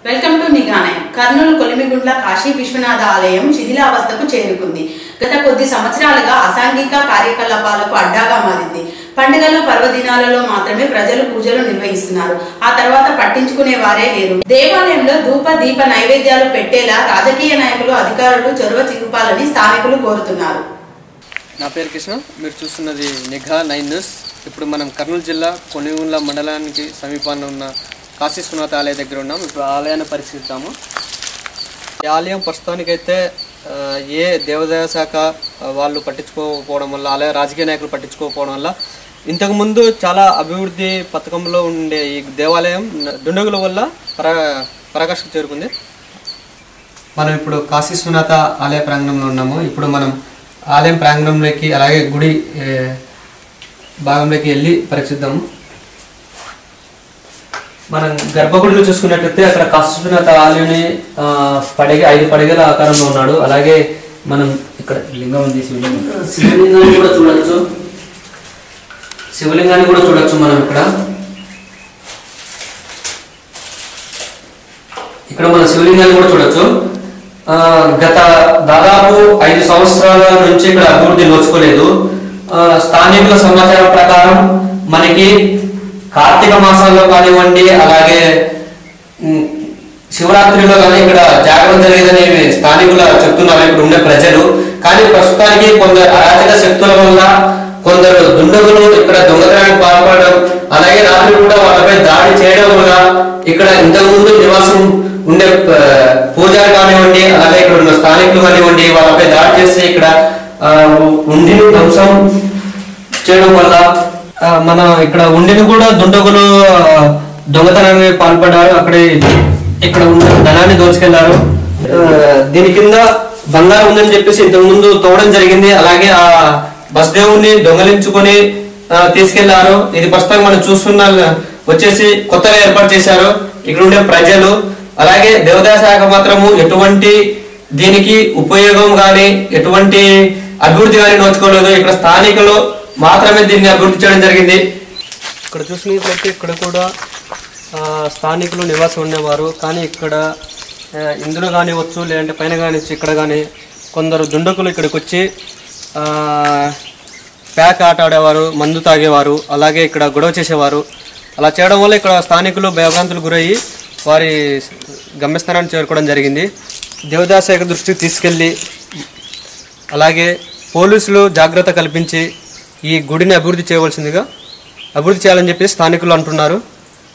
Welcome to నిఘా9. కర్నూలు కొలిమిగుండ్ల కాశీ విశ్వనాథ ఆలయం శిథిలావస్థకు చేరుకుంది. గత కొద్ది సంవత్సరాలుగా అసాంఘిక కార్యకలాపాలకు అడ్డాగా మారింది. పండుగలు పర్వదినాలలో మాత్రమే ప్రజలు పూజలు నిర్వహిస్తున్నారు. ఆ తర్వాత పట్టించుకునే వారే లేరు. దేవాలయంలో ధూప దీప నైవేద్యాలు పెట్టేలా రాజకీయ నాయకులు అధికారులు చొరవ చూపాలని స్థానికులు కోరుతున్నారు. నా పేరు కృష్ణ, మీరు చూస్తున్నది నిఘా9 న్యూస్. ఇప్పుడు మనం కర్నూలు జిల్లా కొలిమిగుండ్ల మండలానికి సమీపాన ఉన్న కాశీ విశ్వనాథ ఆలయం దగ్గర ఉన్నాం. ఇప్పుడు ఆలయాన్ని పరిశీలిద్దాము. ఈ ఆలయం ప్రస్తుతానికైతే ఏ దేవాదాయ శాఖ వాళ్ళు పట్టించుకోకపోవడం వల్ల, ఆలయ రాజకీయ నాయకులు పట్టించుకోకపోవడం వల్ల ఇంతకుముందు చాలా అభివృద్ధి పథకంలో ఉండే ఈ దేవాలయం దుండగుల వల్ల పరాకాష్ఠకు చేరుకుంది. మనం ఇప్పుడు కాశీ విశ్వనాథ ఆలయ ప్రాంగణంలో ఉన్నాము. ఇప్పుడు మనం ఆలయం ప్రాంగణంలోకి అలాగే గుడి భాగంలోకి వెళ్ళి పరీక్షిద్దాము. మనం గర్భగుడిలో చూసుకున్నట్లయితే అక్కడ కాశీ విశ్వనాథ ఆలయాన్ని 5 పడగల ఆకారంలో ఉన్నాడు. అలాగే మనం ఇక్కడ లింగం ఉంది, శివలింగాన్ని కూడా చూడొచ్చు. మనం ఇక్కడ మన శివలింగాన్ని కూడా చూడొచ్చు. గత దాదాపు 5 సంవత్సరాల నుంచి ఇక్కడ అభివృద్ధి నోచుకోలేదు. స్థానికుల సమాచారం ప్రకారం మనకి కార్తీక మాసాల్లో కానివ్వండి, అలాగే శివరాత్రిలో కానీ ఇక్కడ జాగ్రత్త జరిగేదని స్థానికులు చెప్తున్నారు ఇక్కడ ఉండే ప్రజలు. కానీ ప్రస్తుతానికి కొందరు అరాచక శక్తుల వల్ల కొందరు దుండగులు ఇక్కడ దొంగతనానికి పాల్పడడం, అలాగే రాత్రి కూడా వాళ్ళపై దాడి చేయడం వల్ల ఇక్కడ ఇంతకుముందు నివాసం ఉండే పూజారి కానివ్వండి, అలాగే ఇక్కడ ఉన్న స్థానికులు కానివ్వండి, వాళ్ళపై దాడి చేసి ఇక్కడ ఉండిని ధ్వంసం చేయడం వల్ల మన ఇక్కడ ఉండిని కూడా దుండగులు దొంగతనానికి పాల్పడ్డారు. ఇక్కడ ఉన్న ధనాన్ని దోచుకెళ్లారు. దీని కింద బంగారం ఉందని చెప్పేసి ఇంతకు ముందు తవ్వడం జరిగింది. అలాగే ఆ బస్దేవుని దొంగలించుకొని తీసుకెళ్లారు. ఇది ప్రస్తుతం మనం చూస్తున్న వచ్చేసి కొత్తగా ఏర్పాటు చేశారు ఇక్కడ ఉండే ప్రజలు. అలాగే దేవాదాయ శాఖ మాత్రము ఎటువంటి దీనికి ఉపయోగం కానీ ఎటువంటి అభివృద్ధి కానీ నోచుకోలేదు. ఇక్కడ స్థానికులు మాత్రమే దీన్ని అభివృద్ధి చేయడం జరిగింది. ఇక్కడ చూసినట్లయితే ఇక్కడ కూడా స్థానికులు నివాసం ఉండేవారు. కానీ ఇక్కడ ఇందులో కానివచ్చు, లేదంటే పైన కానివచ్చు, ఇక్కడ కానీ కొందరు దుండకులు ఇక్కడికి వచ్చి ప్యాక్ ఆట ఆడేవారు, మందు తాగేవారు, అలాగే ఇక్కడ గొడవ చేసేవారు. అలా చేయడం వల్ల ఇక్కడ స్థానికులు భయభ్రాంతులు గురయ్యి వారి గమ్యస్థానాన్ని చేరుకోవడం జరిగింది. దేవాదాయ శాఖ దృష్టికి తీసుకెళ్ళి అలాగే పోలీసులు జాగ్రత్త కల్పించి ఈ గుడిని అభివృద్ధి చేయాలని చెప్పి స్థానికులు అంటున్నారు.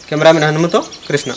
కెమెరామెన్ హనుమతో కృష్ణ.